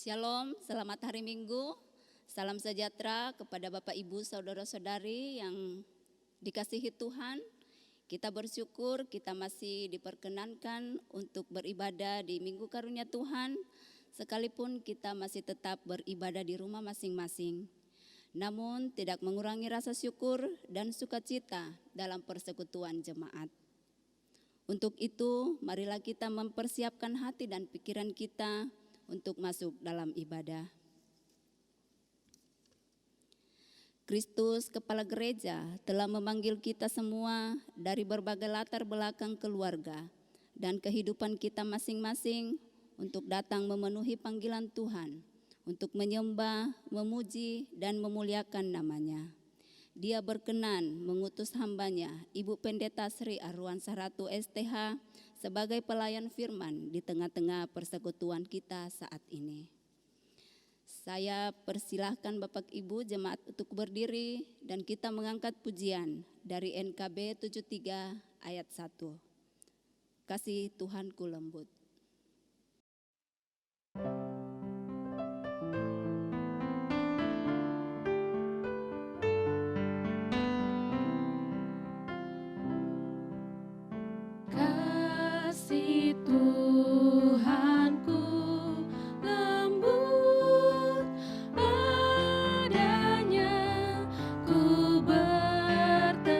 Shalom, selamat hari Minggu. Salam sejahtera kepada Bapak Ibu Saudara-saudari yang dikasihi Tuhan. Kita bersyukur kita masih diperkenankan untuk beribadah di Minggu Karunia Tuhan, sekalipun kita masih tetap beribadah di rumah masing-masing. Namun tidak mengurangi rasa syukur dan sukacita dalam persekutuan jemaat. Untuk itu, marilah kita mempersiapkan hati dan pikiran kita untuk masuk dalam ibadah. Kristus, Kepala Gereja, telah memanggil kita semua dari berbagai latar belakang keluarga dan kehidupan kita masing-masing untuk datang memenuhi panggilan Tuhan, untuk menyembah, memuji, dan memuliakan namanya. Dia berkenan mengutus hambanya, Ibu Pendeta Sri Arwansyah Ratu STH, sebagai pelayan firman di tengah-tengah persekutuan kita saat ini. Saya persilahkan Bapak Ibu jemaat untuk berdiri dan kita mengangkat pujian dari NKB 73 ayat 1. Kasih Tuhanku lembut. Kasih Tuhanku lembut adanya, ku bertelut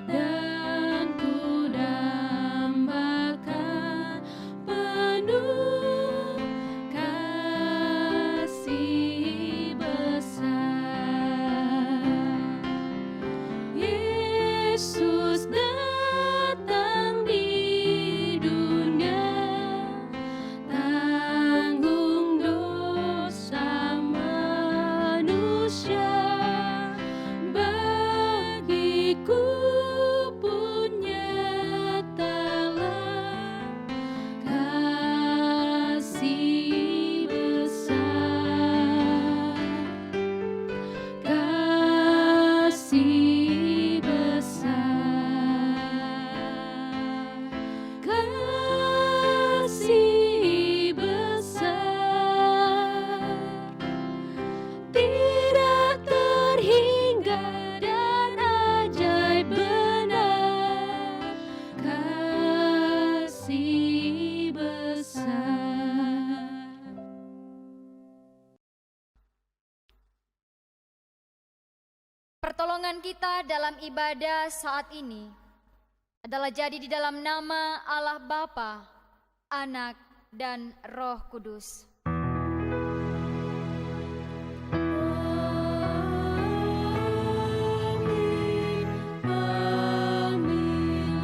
dan ku dambakan penuh kasih besar. Yesus datang di dunia, tanggung dosa manusia, bagiku pun nyatalah kasih besar, kasih besar, kasih besar, tidak terhingga dan ajaib benar, kasih besar. Pertolongan kita dalam ibadah saat ini adalah jadi di dalam nama Allah Bapa, Anak, dan Roh Kudus. Amin,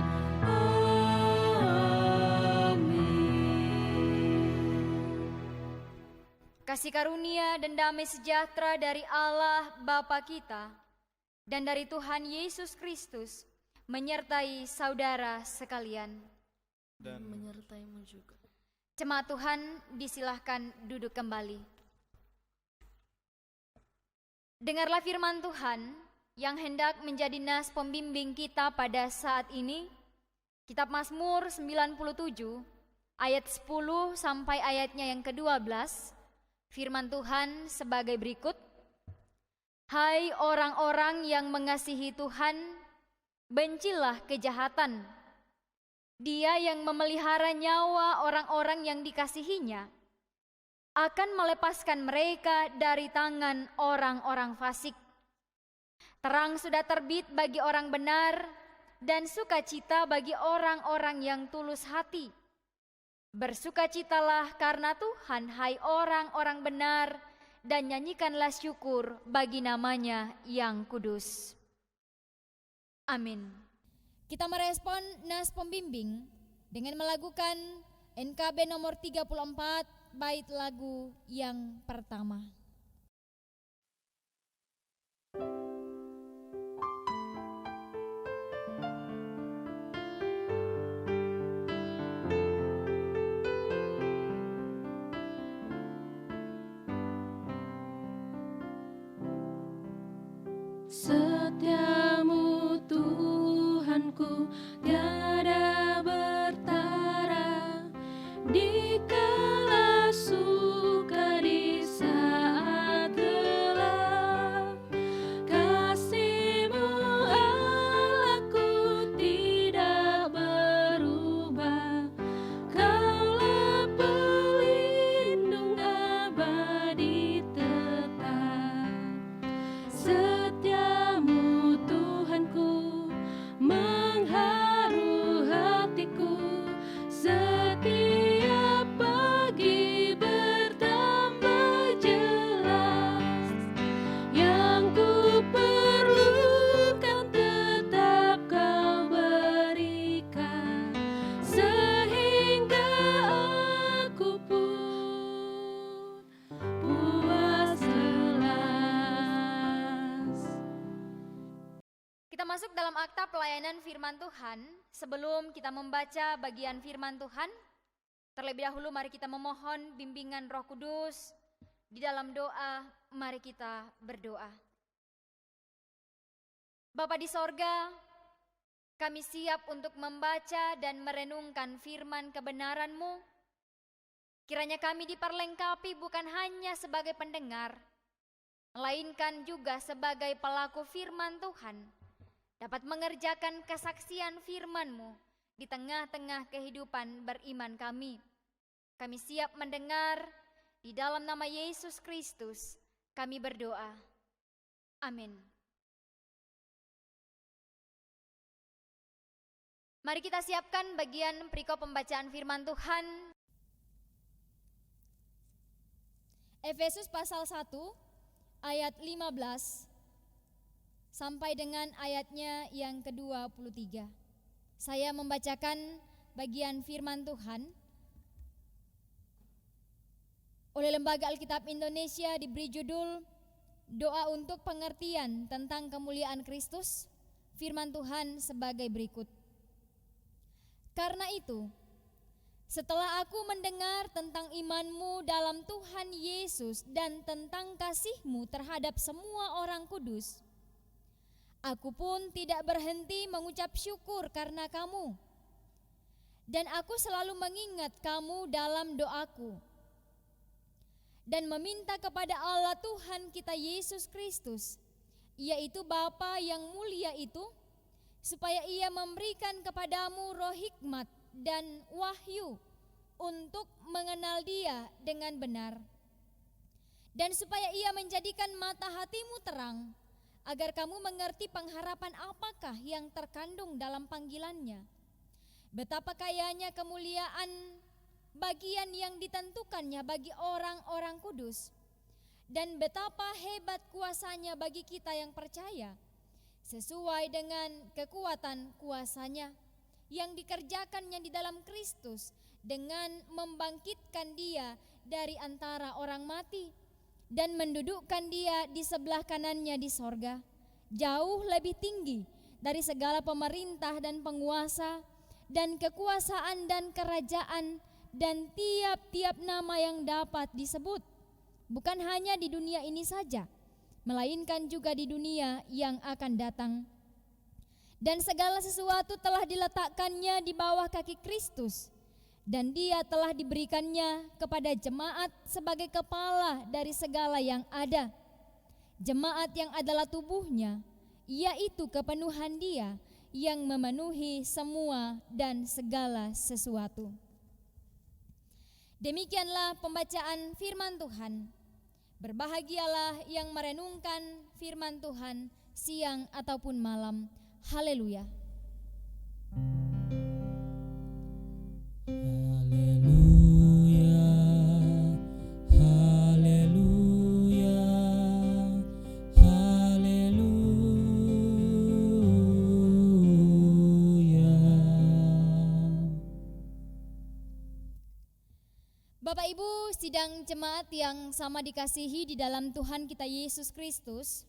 Kasih karunia dan damai sejahtera dari Allah Bapa kita dan dari Tuhan Yesus Kristus menyertai saudara sekalian. dan menyertaimu juga. Jemaat Tuhan, disilahkan duduk kembali. Dengarlah firman Tuhan yang hendak menjadi nas pembimbing kita pada saat ini. Kitab Mazmur 97 ayat 10 sampai ayatnya yang ke-12. Firman Tuhan sebagai berikut. Hai orang-orang yang mengasihi Tuhan, bencilah kejahatan. Dia yang memelihara nyawa orang-orang yang dikasihinya akan melepaskan mereka dari tangan orang-orang fasik. Terang sudah terbit bagi orang benar dan sukacita bagi orang-orang yang tulus hati. Bersukacitalah karena Tuhan, hai orang-orang benar, dan nyanyikanlah syukur bagi namanya yang kudus. Amin. Kita merespon nas pembimbing dengan melakukan NKB nomor 34 bait lagu yang pertama. Setiamu Tuhanku tiada bertara di kala masuk dalam akta pelayanan firman Tuhan, sebelum kita membaca bagian firman Tuhan, terlebih dahulu mari kita memohon bimbingan Roh Kudus. Di dalam doa, mari kita berdoa. Bapa di sorga, kami siap untuk membaca dan merenungkan firman kebenaran-Mu. Kiranya kami diperlengkapi bukan hanya sebagai pendengar, melainkan juga sebagai pelaku firman Tuhan, dapat mengerjakan kesaksian firman-Mu di tengah-tengah kehidupan beriman kami. Kami siap mendengar, di dalam nama Yesus Kristus kami berdoa. Amin. Mari kita siapkan bagian perikop pembacaan firman Tuhan. Efesus pasal 1 ayat 15 sampai dengan ayatnya yang ke-23. Saya membacakan bagian firman Tuhan. Oleh Lembaga Alkitab Indonesia diberi judul Doa untuk Pengertian tentang Kemuliaan Kristus. Firman Tuhan sebagai berikut. Karena itu, setelah aku mendengar tentang imanmu dalam Tuhan Yesus dan tentang kasihmu terhadap semua orang kudus, aku pun tidak berhenti mengucap syukur karena kamu. Dan aku selalu mengingat kamu dalam doaku dan meminta kepada Allah Tuhan kita Yesus Kristus, yaitu Bapa yang mulia itu, supaya Ia memberikan kepadamu roh hikmat dan wahyu untuk mengenal Dia dengan benar, dan supaya Ia menjadikan mata hatimu terang, agar kamu mengerti pengharapan apakah yang terkandung dalam panggilannya, betapa kayanya kemuliaan bagian yang ditentukannya bagi orang-orang kudus, dan betapa hebat kuasanya bagi kita yang percaya, sesuai dengan kekuatan kuasanya yang dikerjakannya di dalam Kristus dengan membangkitkan Dia dari antara orang mati dan mendudukkan Dia di sebelah kanannya di sorga, jauh lebih tinggi dari segala pemerintah dan penguasa dan kekuasaan dan kerajaan dan tiap-tiap nama yang dapat disebut, bukan hanya di dunia ini saja, melainkan juga di dunia yang akan datang. Dan segala sesuatu telah diletakkannya di bawah kaki Kristus, dan Dia telah diberikannya kepada jemaat sebagai kepala dari segala yang ada. Jemaat yang adalah tubuhnya, yaitu kepenuhan Dia yang memenuhi semua dan segala sesuatu. Demikianlah pembacaan firman Tuhan. Berbahagialah yang merenungkan firman Tuhan siang ataupun malam. Haleluya. Haleluya, haleluya, haleluya. Bapak Ibu sidang jemaat yang sama dikasihi di dalam Tuhan kita Yesus Kristus,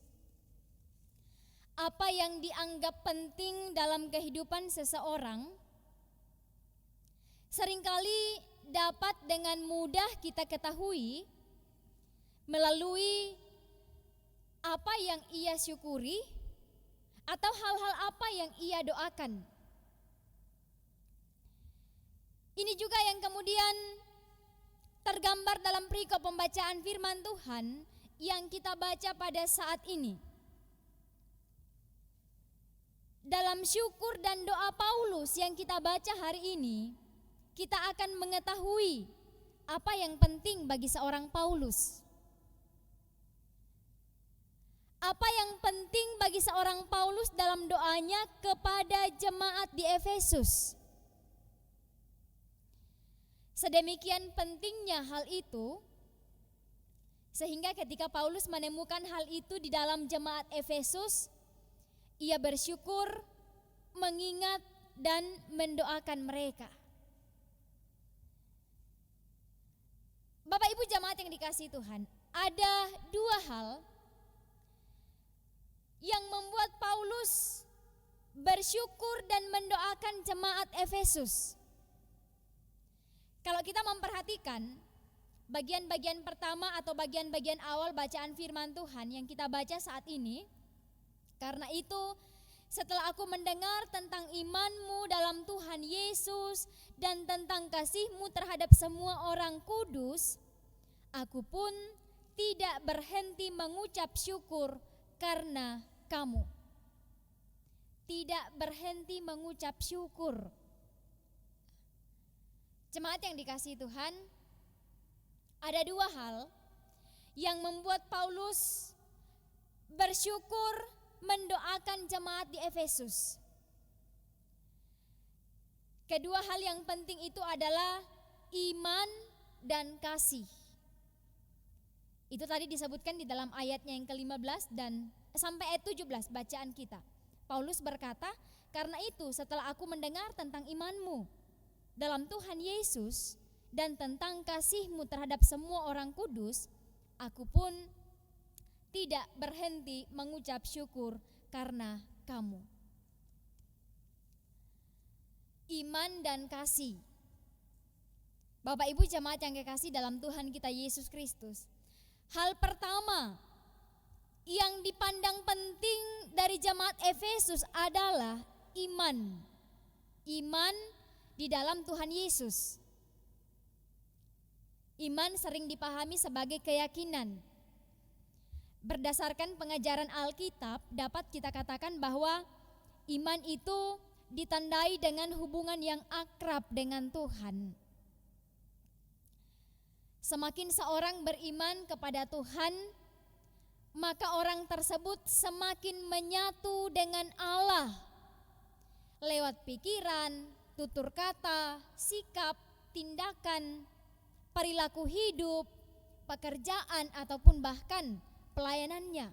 apa yang dianggap penting dalam kehidupan seseorang seringkali dapat dengan mudah kita ketahui melalui apa yang ia syukuri atau hal-hal apa yang ia doakan. Ini juga yang kemudian tergambar dalam perikop pembacaan firman Tuhan yang kita baca pada saat ini. Dalam syukur dan doa Paulus yang kita baca hari ini, kita akan mengetahui apa yang penting bagi seorang Paulus. Apa yang penting bagi seorang Paulus dalam doanya kepada jemaat di Efesus. Sedemikian pentingnya hal itu, sehingga ketika Paulus menemukan hal itu di dalam jemaat Efesus, ia bersyukur, mengingat, dan mendoakan mereka. Bapak Ibu jemaat yang dikasihi Tuhan, ada dua hal yang membuat Paulus bersyukur dan mendoakan jemaat Efesus. Kalau kita memperhatikan bagian-bagian pertama atau bagian-bagian awal bacaan firman Tuhan yang kita baca saat ini, karena itu setelah aku mendengar tentang imanmu dalam Tuhan Yesus dan tentang kasihmu terhadap semua orang kudus, aku pun tidak berhenti mengucap syukur karena kamu. Tidak berhenti mengucap syukur. Jemaat yang dikasihi Tuhan, ada dua hal yang membuat Paulus bersyukur mendoakan jemaat di Efesus. Kedua hal yang penting itu adalah iman dan kasih. Itu tadi disebutkan di dalam ayatnya yang ke-15 dan sampai ayat 17 bacaan kita. Paulus berkata, karena itu setelah aku mendengar tentang imanmu dalam Tuhan Yesus dan tentang kasihmu terhadap semua orang kudus, aku pun tidak berhenti mengucap syukur karena kamu. Iman dan kasih. Bapak Ibu jemaat yang kekasih dalam Tuhan kita Yesus Kristus, hal pertama yang dipandang penting dari jemaat Efesus adalah iman. Iman di dalam Tuhan Yesus. Iman sering dipahami sebagai keyakinan. Berdasarkan pengajaran Alkitab, dapat kita katakan bahwa iman itu ditandai dengan hubungan yang akrab dengan Tuhan. Semakin seorang beriman kepada Tuhan, maka orang tersebut semakin menyatu dengan Allah lewat pikiran, tutur kata, sikap, tindakan, perilaku hidup, pekerjaan ataupun bahkan pelayanannya.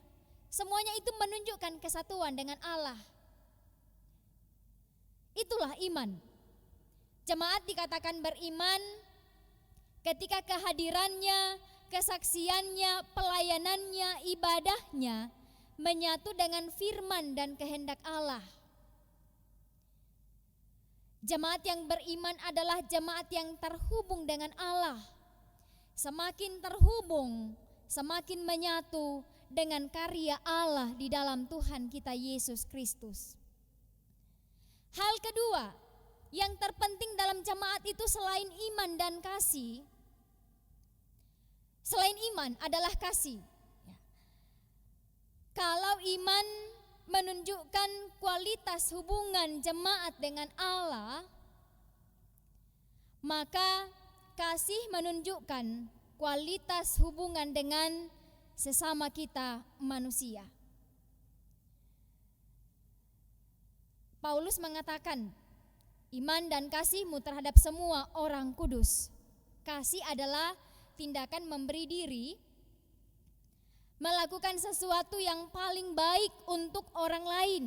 Semuanya itu menunjukkan kesatuan dengan Allah. Itulah iman. Jemaat dikatakan beriman ketika kehadirannya, kesaksiannya, pelayanannya, ibadahnya menyatu dengan firman dan kehendak Allah. Jemaat yang beriman adalah jemaat yang terhubung dengan Allah. Semakin terhubung, semakin menyatu dengan karya Allah di dalam Tuhan kita Yesus Kristus. Hal kedua yang terpenting dalam jemaat itu selain iman dan kasih, selain iman adalah kasih. Kalau iman menunjukkan kualitas hubungan jemaat dengan Allah, maka kasih menunjukkan kualitas hubungan dengan sesama kita manusia. Paulus mengatakan, iman dan kasihmu terhadap semua orang kudus. Kasih adalah tindakan memberi diri, melakukan sesuatu yang paling baik untuk orang lain.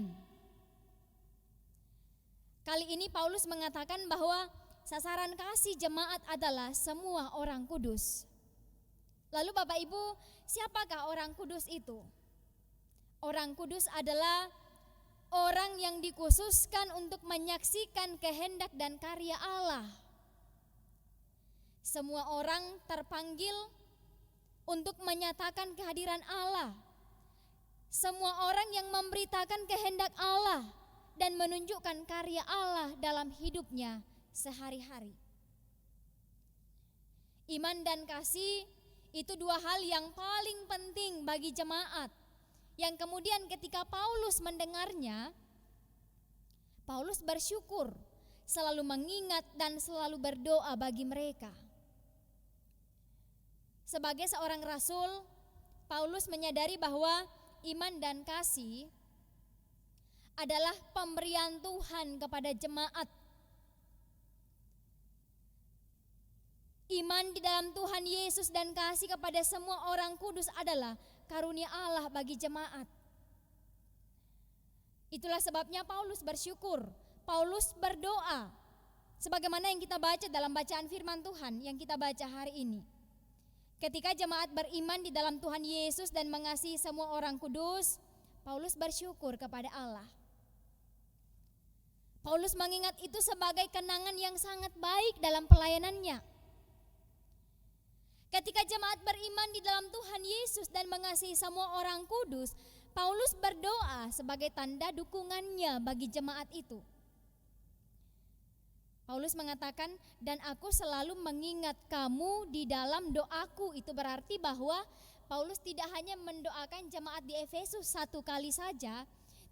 Kali ini Paulus mengatakan bahwa sasaran kasih jemaat adalah semua orang kudus. Lalu Bapak Ibu, siapakah orang kudus itu? Orang kudus adalah orang yang dikhususkan untuk menyaksikan kehendak dan karya Allah. Semua orang terpanggil untuk menyatakan kehadiran Allah. Semua orang yang memberitakan kehendak Allah dan menunjukkan karya Allah dalam hidupnya sehari-hari. Iman dan kasih itu dua hal yang paling penting bagi jemaat, yang kemudian ketika Paulus mendengarnya, Paulus bersyukur, selalu mengingat dan selalu berdoa bagi mereka. Sebagai seorang rasul, Paulus menyadari bahwa iman dan kasih adalah pemberian Tuhan kepada jemaat. Iman di dalam Tuhan Yesus dan kasih kepada semua orang kudus adalah karunia Allah bagi jemaat. Itulah sebabnya Paulus bersyukur, Paulus berdoa, sebagaimana yang kita baca dalam bacaan firman Tuhan yang kita baca hari ini. Ketika jemaat beriman di dalam Tuhan Yesus dan mengasihi semua orang kudus, Paulus bersyukur kepada Allah. Paulus mengingat itu sebagai kenangan yang sangat baik dalam pelayanannya. Ketika jemaat beriman di dalam Tuhan Yesus dan mengasihi semua orang kudus, Paulus berdoa sebagai tanda dukungannya bagi jemaat itu. Paulus mengatakan, dan aku selalu mengingat kamu di dalam doaku. Itu berarti bahwa Paulus tidak hanya mendoakan jemaat di Efesus satu kali saja,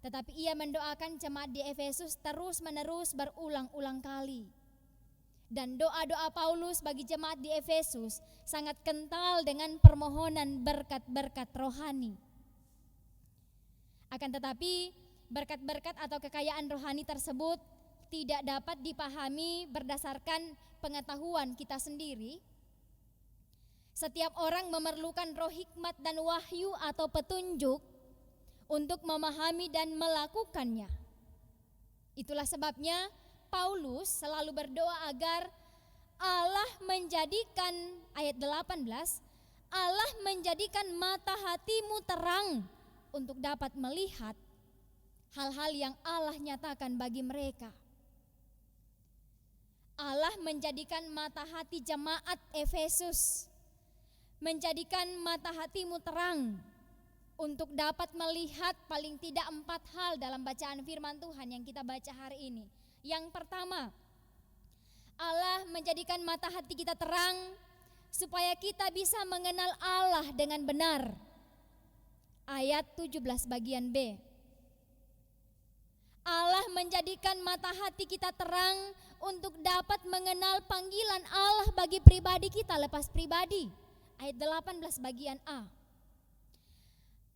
tetapi ia mendoakan jemaat di Efesus terus-menerus berulang-ulang kali. Dan doa-doa Paulus bagi jemaat di Efesus sangat kental dengan permohonan berkat-berkat rohani. Akan tetapi berkat-berkat atau kekayaan rohani tersebut tidak dapat dipahami berdasarkan pengetahuan kita sendiri. Setiap orang memerlukan roh hikmat dan wahyu atau petunjuk untuk memahami dan melakukannya. Itulah sebabnya Paulus selalu berdoa agar Allah menjadikan, ayat 18, Allah menjadikan mata hatimu terang untuk dapat melihat hal-hal yang Allah nyatakan bagi mereka. Allah menjadikan mata hati jemaat Efesus, menjadikan mata hatimu terang untuk dapat melihat paling tidak 4 hal dalam bacaan firman Tuhan yang kita baca hari ini. Yang pertama, Allah menjadikan mata hati kita terang supaya kita bisa mengenal Allah dengan benar. Ayat 17 bagian B. Allah menjadikan mata hati kita terang untuk dapat mengenal panggilan Allah bagi pribadi kita lepas pribadi. Ayat 18 bagian A.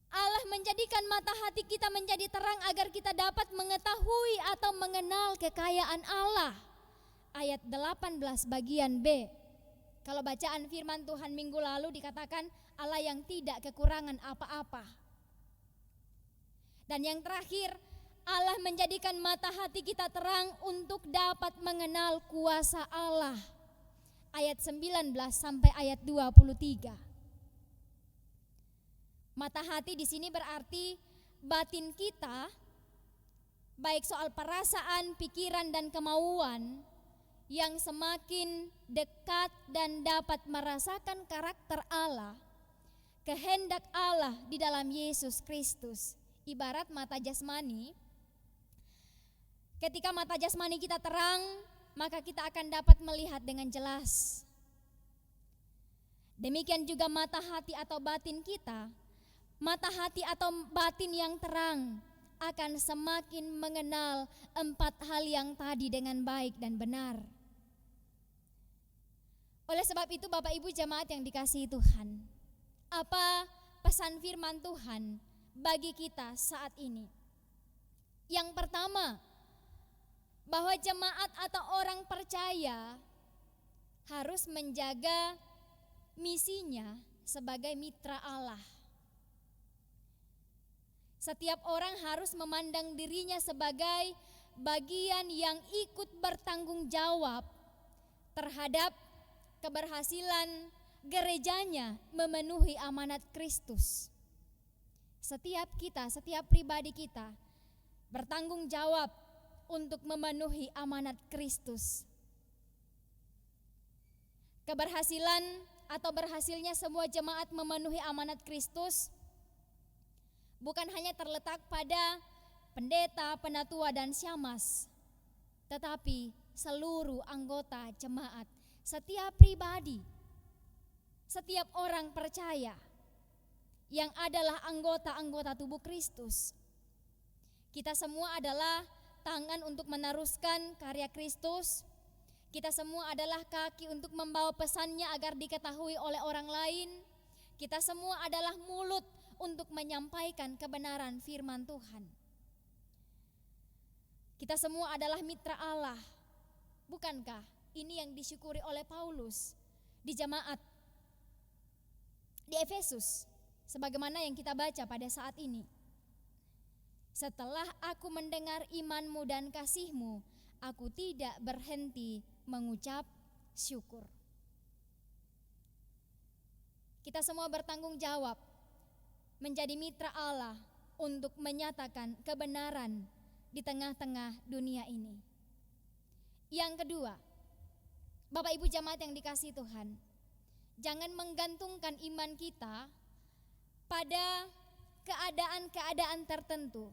Allah menjadikan mata hati kita menjadi terang agar kita dapat mengetahui atau mengenal kekayaan Allah. Ayat 18 bagian B. Kalau bacaan firman Tuhan minggu lalu dikatakan Allah yang tidak kekurangan apa-apa. Dan yang terakhir, Allah menjadikan mata hati kita terang untuk dapat mengenal kuasa Allah. Ayat 19 sampai ayat 23. Mata hati di sini berarti batin kita, baik soal perasaan, pikiran dan kemauan yang semakin dekat dan dapat merasakan karakter Allah, kehendak Allah di dalam Yesus Kristus. Ibarat mata jasmani, ketika mata jasmani kita terang, maka kita akan dapat melihat dengan jelas. Demikian juga mata hati atau batin kita, mata hati atau batin yang terang akan semakin mengenal 4 hal yang tadi dengan baik dan benar. Oleh sebab itu Bapak Ibu jemaat yang dikasihi Tuhan, apa pesan firman Tuhan bagi kita saat ini? Yang pertama, bahwa jemaat atau orang percaya harus menjaga misinya sebagai mitra Allah. Setiap orang harus memandang dirinya sebagai bagian yang ikut bertanggung jawab terhadap keberhasilan gerejanya memenuhi amanat Kristus. Setiap kita, setiap pribadi kita bertanggung jawab untuk memenuhi amanat Kristus. Keberhasilan atau berhasilnya semua jemaat memenuhi amanat Kristus bukan hanya terletak pada pendeta, penatua dan symas, tetapi seluruh anggota jemaat, setiap pribadi, setiap orang percaya yang adalah anggota-anggota tubuh Kristus. Kita semua adalah tangan untuk meneruskan karya Kristus. Kita semua adalah kaki untuk membawa pesannya agar diketahui oleh orang lain. Kita semua adalah mulut untuk menyampaikan kebenaran firman Tuhan. Kita semua adalah mitra Allah. Bukankah ini yang disyukuri oleh Paulus di jemaat di Efesus, sebagaimana yang kita baca pada saat ini? Setelah aku mendengar imanmu dan kasihmu, aku tidak berhenti mengucap syukur. Kita semua bertanggung jawab menjadi mitra Allah untuk menyatakan kebenaran di tengah-tengah dunia ini. Yang kedua, Bapak Ibu jamaat yang dikasihi Tuhan, jangan menggantungkan iman kita pada keadaan-keadaan tertentu.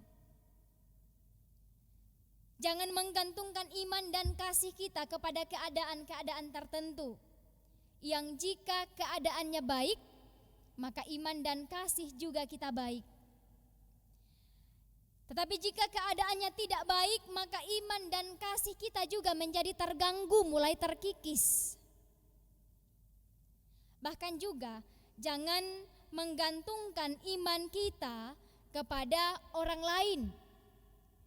Jangan menggantungkan iman dan kasih kita kepada keadaan-keadaan tertentu, yang jika keadaannya baik, maka iman dan kasih juga kita baik. Tetapi jika keadaannya tidak baik, maka iman dan kasih kita juga menjadi terganggu, mulai terkikis. Bahkan juga jangan menggantungkan iman kita kepada orang lain.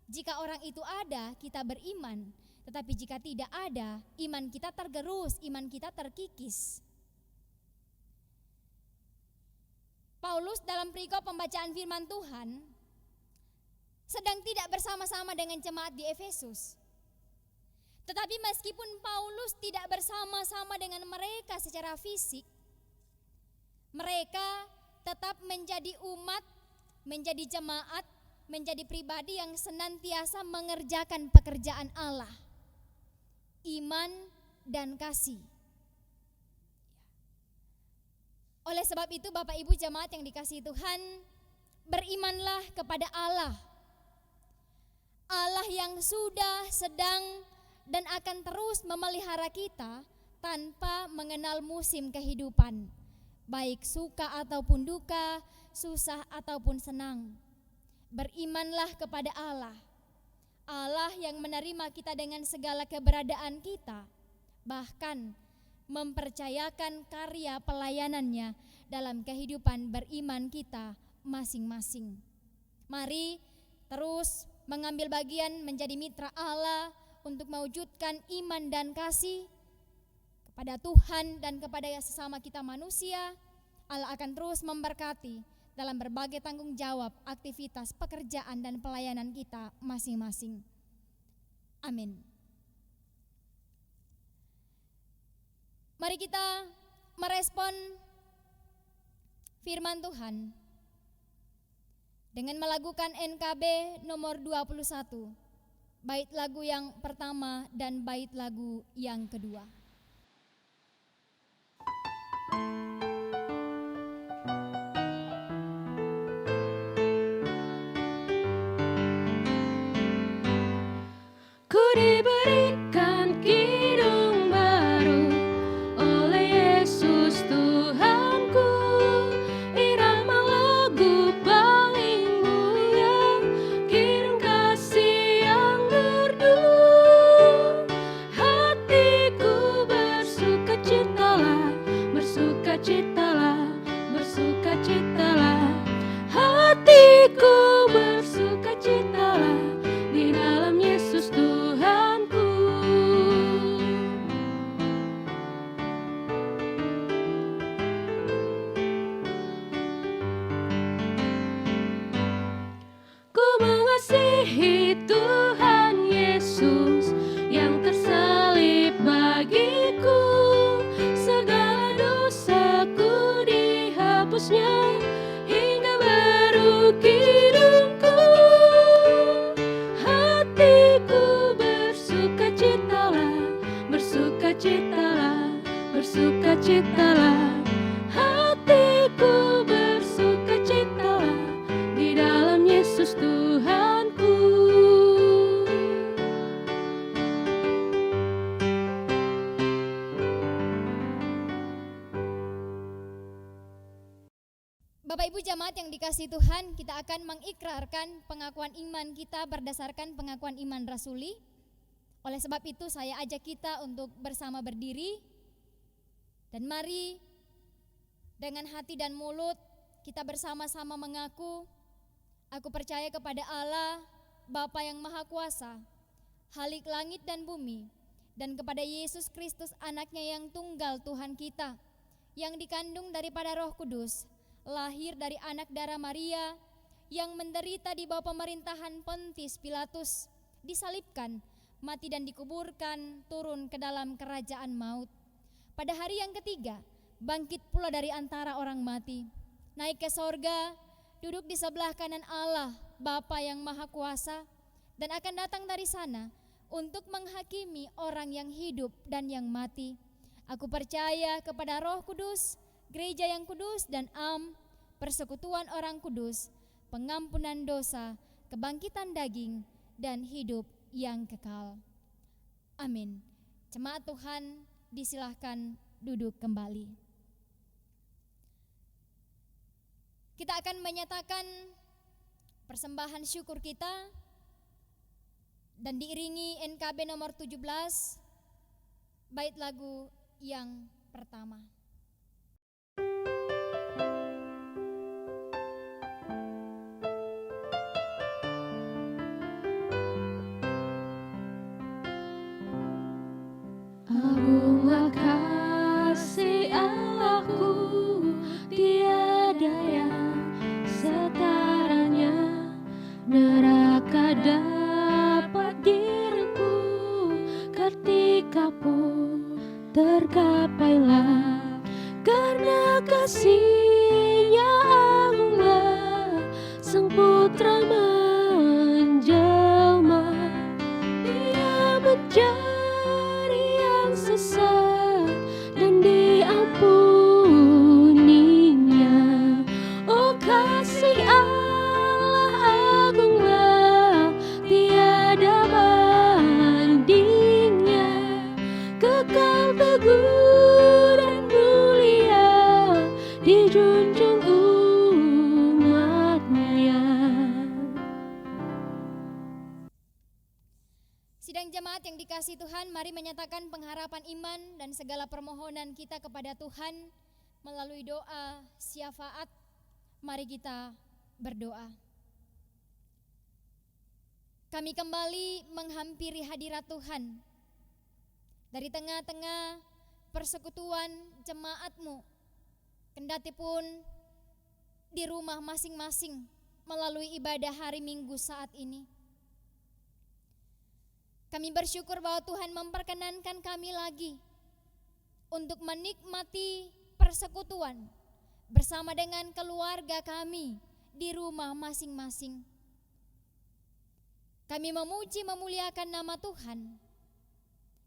Jika orang itu ada, kita beriman. Tetapi jika tidak ada, iman kita tergerus, iman kita terkikis. Paulus dalam perikop pembacaan firman Tuhan sedang tidak bersama-sama dengan jemaat di Efesus. Tetapi meskipun Paulus tidak bersama-sama dengan mereka secara fisik, mereka tetap menjadi umat, menjadi jemaat, menjadi pribadi yang senantiasa mengerjakan pekerjaan Allah, iman dan kasih. Oleh sebab itu Bapak Ibu jemaat yang dikasihi Tuhan, berimanlah kepada Allah. Allah yang sudah, sedang, dan akan terus memelihara kita tanpa mengenal musim kehidupan, baik suka ataupun duka, susah ataupun senang. Berimanlah kepada Allah, Allah yang menerima kita dengan segala keberadaan kita, bahkan mempercayakan karya pelayanannya dalam kehidupan beriman kita masing-masing. Mari terus mengambil bagian menjadi mitra Allah untuk mewujudkan iman dan kasih kepada Tuhan dan kepada sesama kita manusia. Allah akan terus memberkati dalam berbagai tanggung jawab, aktivitas, pekerjaan, dan pelayanan kita masing-masing. Amin. Mari kita merespon firman Tuhan dengan melakukan NKB nomor 21, bait lagu yang pertama dan bait lagu yang kedua. Ku diberikan hidung baru oleh Yesus Tuhanku, irama lagu paling mulia, kirim kasih yang merdu. Hatiku bersukacitalah, bersukacitalah, bersukacitalah. Hatiku bersukacitalah di dalam Yesus Tuhanku. Ku mengasihi Tuhan Yesus yang tersalib bagiku, segala dosaku dihapusnya hingga baru hidupku. Hatiku bersukacitalah, bersukacitalah, bersukacitalah. Hatiku bersukacitalah di dalam Yesus Tuhanku. Bapak Ibu jamaat yang dikasihi Tuhan, kita akan mengikrarkan pengakuan iman kita berdasarkan pengakuan iman rasuli. Oleh sebab itu saya ajak kita untuk bersama berdiri, dan mari dengan hati dan mulut kita bersama-sama mengaku, aku percaya kepada Allah, Bapa yang Maha Kuasa, Khalik langit dan bumi, dan kepada Yesus Kristus anaknya yang tunggal Tuhan kita, yang dikandung daripada Roh Kudus, lahir dari anak darah Maria, yang menderita di bawah pemerintahan Pontius Pilatus, disalibkan, mati dan dikuburkan, turun ke dalam kerajaan maut. Pada hari yang ketiga, bangkit pula dari antara orang mati, naik ke sorga, duduk di sebelah kanan Allah, Bapa yang Maha Kuasa, dan akan datang dari sana untuk menghakimi orang yang hidup dan yang mati. Aku percaya kepada Roh Kudus, gereja yang kudus dan persekutuan orang kudus, pengampunan dosa, kebangkitan daging, dan hidup yang kekal. Amin. Jemaat Tuhan, disilahkan duduk kembali. Kita akan menyatakan persembahan syukur kita dan diiringi NKB nomor 17, bait lagu yang pertama. Agunglah kasih Allahku, tiada yang setaranya. Neraka dapat diriku ketika pun tergapailah, karena kasih-Nya agunglah Sang Putra menjelma. Dia menjadi yang sesat dan diampuninya. Oh, kasih Allah agunglah, tiada bandingnya. Kekal teguh dan mulia, dijunjung umat-Nya. Sidang jemaat yang dikasihi Tuhan, mari menyatakan pengharapan iman dan segala permohonan kita kepada Tuhan melalui doa syafaat. Mari kita berdoa. Kami kembali menghampiri hadirat Tuhan dari tengah-tengah persekutuan jemaat-Mu, kendati pun di rumah masing-masing melalui ibadah hari Minggu saat ini. Kami bersyukur bahwa Tuhan memperkenankan kami lagi untuk menikmati persekutuan bersama dengan keluarga kami di rumah masing-masing. Kami memuji memuliakan nama Tuhan.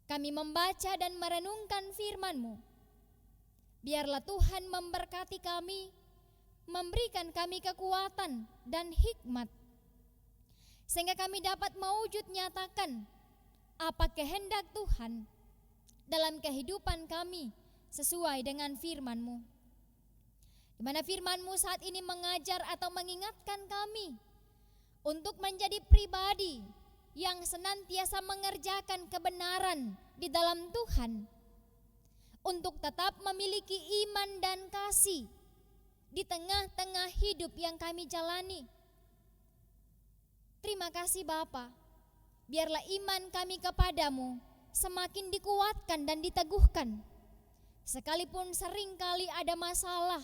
Kami membaca dan merenungkan firman-Mu. Biarlah Tuhan memberkati kami, memberikan kami kekuatan dan hikmat, sehingga kami dapat mewujud nyatakan apa kehendak Tuhan dalam kehidupan kami sesuai dengan firman-Mu. Di mana firman-Mu saat ini mengajar atau mengingatkan kami untuk menjadi pribadi yang senantiasa mengerjakan kebenaran di dalam Tuhan, untuk tetap memiliki iman dan kasih di tengah-tengah hidup yang kami jalani. Terima kasih Bapa. Biarlah iman kami kepadamu semakin dikuatkan dan diteguhkan. Sekalipun seringkali ada masalah,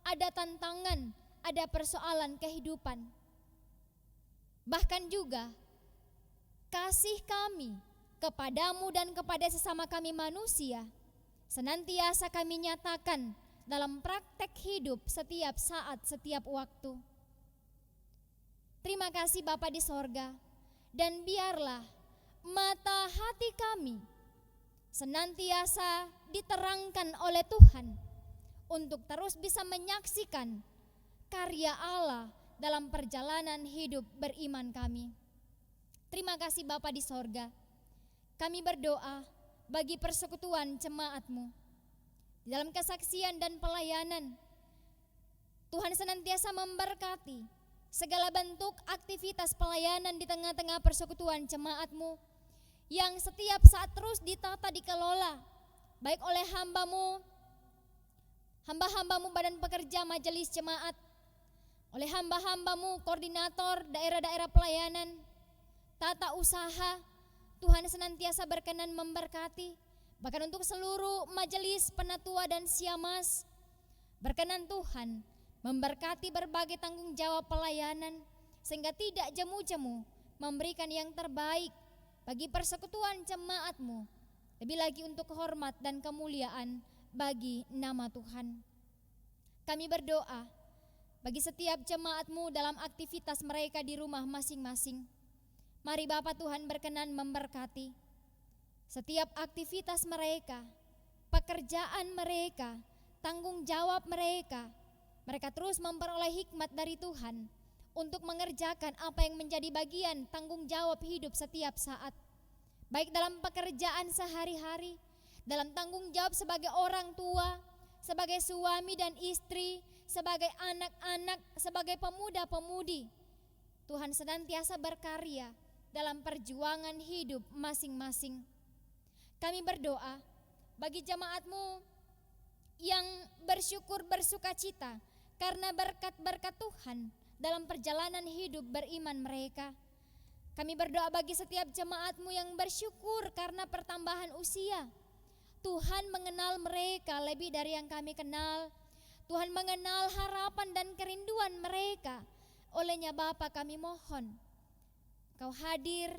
ada tantangan, ada persoalan kehidupan. Bahkan juga kasih kami kepadamu dan kepada sesama kami manusia senantiasa kami nyatakan dalam praktek hidup setiap saat, setiap waktu. Terima kasih Bapa di sorga. Dan biarlah mata hati kami senantiasa diterangkan oleh Tuhan untuk terus bisa menyaksikan karya Allah dalam perjalanan hidup beriman kami. Terima kasih Bapa di sorga. Kami berdoa bagi persekutuan jemaat-Mu di dalam kesaksian dan pelayanan. Tuhan senantiasa memberkati segala bentuk aktivitas pelayanan di tengah-tengah persekutuan jemaat-Mu yang setiap saat terus ditata dikelola baik oleh hamba-hambamu badan pekerja majelis jemaat, oleh hamba-hambamu koordinator daerah-daerah pelayanan, tata usaha. Tuhan senantiasa berkenan memberkati, bahkan untuk seluruh majelis penatua dan siamas. Berkenan Tuhan memberkati berbagai tanggung jawab pelayanan, sehingga tidak jemu-jemu memberikan yang terbaik bagi persekutuan jemaat-Mu, lebih lagi untuk hormat dan kemuliaan bagi nama Tuhan. Kami berdoa bagi setiap jemaat-Mu dalam aktivitas mereka di rumah masing-masing. Mari Bapa Tuhan berkenan memberkati setiap aktivitas mereka, pekerjaan mereka, tanggung jawab mereka. Mereka terus memperoleh hikmat dari Tuhan untuk mengerjakan apa yang menjadi bagian tanggung jawab hidup setiap saat. Baik dalam pekerjaan sehari-hari, dalam tanggung jawab sebagai orang tua, sebagai suami dan istri, sebagai anak-anak, sebagai pemuda-pemudi. Tuhan senantiasa berkarya dalam perjuangan hidup masing-masing. Kami berdoa bagi jemaat-Mu yang bersyukur bersukacita karena berkat-berkat Tuhan dalam perjalanan hidup beriman mereka. Kami berdoa bagi setiap jemaat-Mu yang bersyukur karena pertambahan usia. Tuhan mengenal mereka lebih dari yang kami kenal. Tuhan mengenal harapan dan kerinduan mereka. Olehnya Bapa kami mohon, Kau hadir,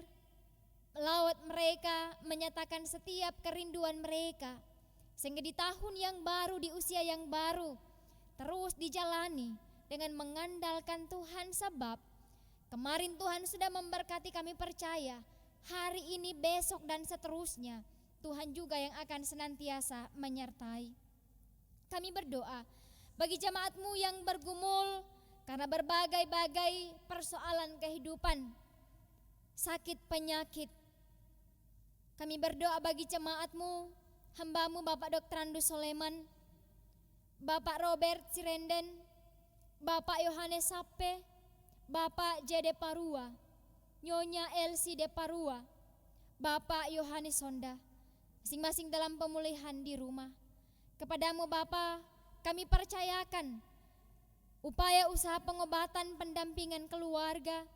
melawat mereka, menyatakan setiap kerinduan mereka. Sehingga di tahun yang baru, di usia yang baru, terus dijalani dengan mengandalkan Tuhan. Sebab kemarin Tuhan sudah memberkati, kami percaya hari ini, besok dan seterusnya Tuhan juga yang akan senantiasa menyertai. Kami berdoa bagi jemaat-Mu yang bergumul karena berbagai-bagai persoalan kehidupan, sakit penyakit. Kami berdoa bagi jemaat-Mu, hamba-Mu Bapak Dr. Andus Soleman, Bapak Robert Sirenden, Bapak Yohanes Sape, Bapak J. De Parua, Nyonya Elsie De Parua, Bapak Yohanes Sonda, masing-masing dalam pemulihan di rumah. Kepadamu Bapa, kami percayakan upaya usaha pengobatan, pendampingan keluarga,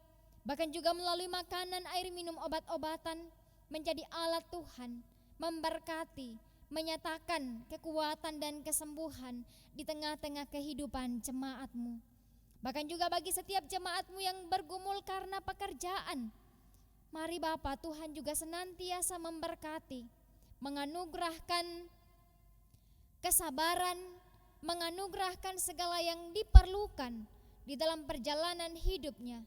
bahkan juga melalui makanan, air minum, obat-obatan, menjadi alat Tuhan, memberkati, menyatakan kekuatan dan kesembuhan di tengah-tengah kehidupan jemaat-Mu. Bahkan juga bagi setiap jemaat-Mu yang bergumul karena pekerjaan, mari Bapa Tuhan juga senantiasa memberkati, menganugerahkan kesabaran, menganugerahkan segala yang diperlukan di dalam perjalanan hidupnya.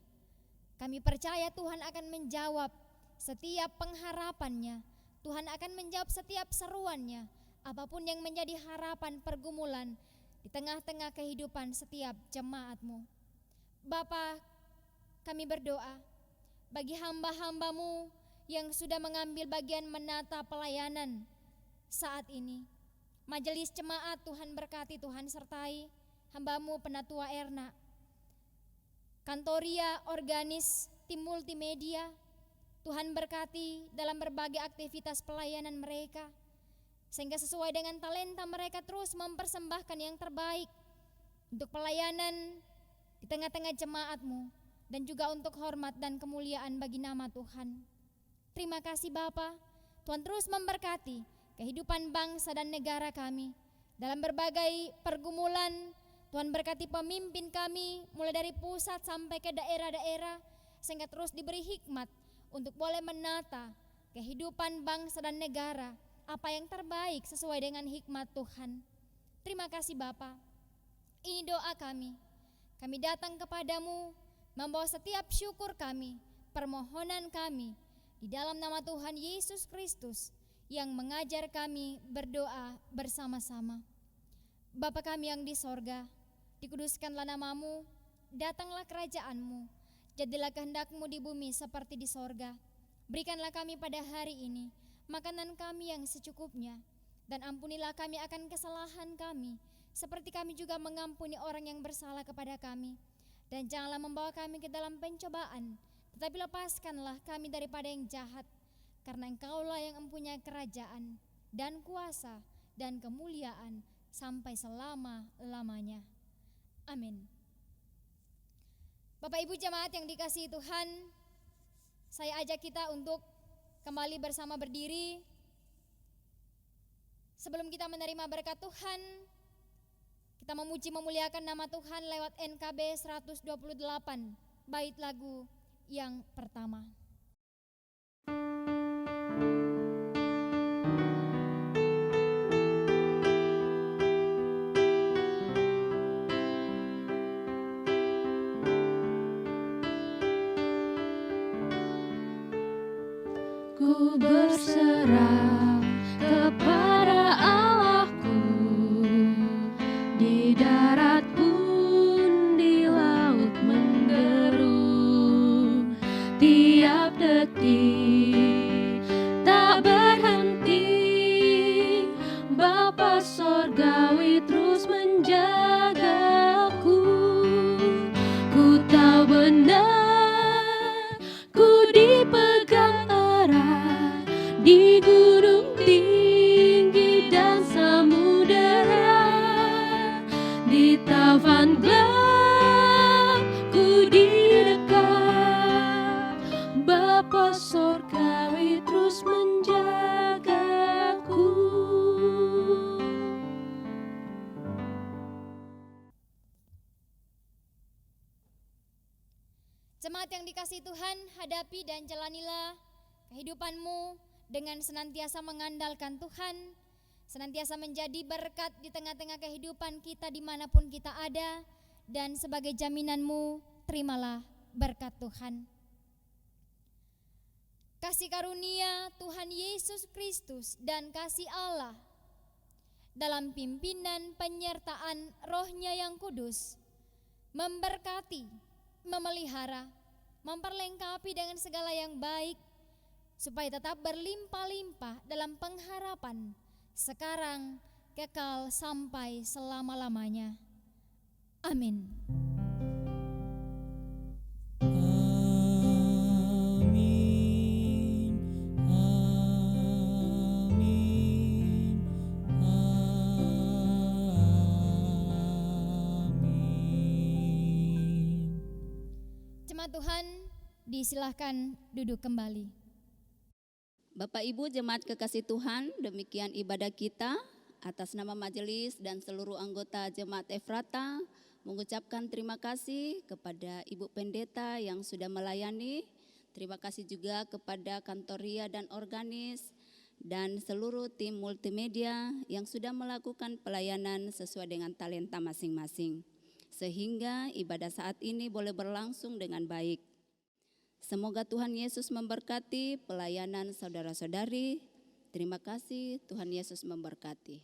Kami percaya Tuhan akan menjawab setiap pengharapannya. Tuhan akan menjawab setiap seruannya, apapun yang menjadi harapan pergumulan di tengah-tengah kehidupan setiap jemaat-Mu. Bapa, kami berdoa bagi hamba-hamba-Mu yang sudah mengambil bagian menata pelayanan saat ini. Majelis jemaat Tuhan berkati, Tuhan sertai hamba-Mu Penatua Erna, Kantoria, Organis, tim multimedia. Tuhan berkati dalam berbagai aktivitas pelayanan mereka, sehingga sesuai dengan talenta mereka terus mempersembahkan yang terbaik untuk pelayanan di tengah-tengah jemaat-Mu, dan juga untuk hormat dan kemuliaan bagi nama Tuhan. Terima kasih Bapa, Tuhan terus memberkati kehidupan bangsa dan negara kami dalam berbagai pergumulan. Tuhan berkati pemimpin kami mulai dari pusat sampai ke daerah-daerah, sehingga terus diberi hikmat untuk boleh menata kehidupan bangsa dan negara apa yang terbaik sesuai dengan hikmat Tuhan. Terima kasih Bapa. Ini doa kami. Kami datang kepadamu membawa setiap syukur kami, permohonan kami di dalam nama Tuhan Yesus Kristus yang mengajar kami berdoa bersama-sama. Bapa kami yang di sorga, dikuduskanlah namamu, datanglah kerajaan-Mu, jadilah kehendak-Mu di bumi seperti di sorga. Berikanlah kami pada hari ini makanan kami yang secukupnya, dan ampunilah kami akan kesalahan kami, seperti kami juga mengampuni orang yang bersalah kepada kami. Dan janganlah membawa kami ke dalam pencobaan, tetapi lepaskanlah kami daripada yang jahat, karena Engkaulah yang mempunyai kerajaan dan kuasa dan kemuliaan sampai selama-lamanya. Amin. Bapak Ibu jemaat yang dikasihi Tuhan, saya ajak kita untuk kembali bersama berdiri. Sebelum kita menerima berkat Tuhan, kita memuji memuliakan nama Tuhan lewat NKB 128, bait lagu yang pertama. Ku berserah kepada Allahku, di darat pun di laut menderu, tiap detik tak berhenti. Bapa Sorgawi terus menjagaku. Ku tahu benar, ku dipegang erat di gunung tinggi dan samudera, di taufan gelap ku didekat. Bapa Sorgawi terus menjagaku. Jemaat yang dikasihi Tuhan, hadapi dan jalanilah kehidupanmu dengan senantiasa mengandalkan Tuhan, senantiasa menjadi berkat di tengah-tengah kehidupan kita dimanapun kita ada, dan sebagai jaminanmu, terimalah berkat Tuhan. Kasih karunia Tuhan Yesus Kristus dan kasih Allah dalam pimpinan penyertaan Roh-Nya yang kudus memberkati, memelihara, memperlengkapi dengan segala yang baik, supaya tetap berlimpah-limpah dalam pengharapan sekarang, kekal sampai selama-lamanya. Amin. Amin. Amin. Amin. Jemaat Tuhan, disilahkan duduk kembali. Bapak Ibu jemaat kekasih Tuhan, demikian ibadah kita. Atas nama majelis dan seluruh anggota Jemaat Efrata, mengucapkan terima kasih kepada Ibu Pendeta yang sudah melayani. Terima kasih juga kepada Kantoria dan Organis dan seluruh tim multimedia yang sudah melakukan pelayanan sesuai dengan talenta masing-masing, sehingga ibadah saat ini boleh berlangsung dengan baik. Semoga Tuhan Yesus memberkati pelayanan saudara-saudari. Terima kasih, Tuhan Yesus memberkati.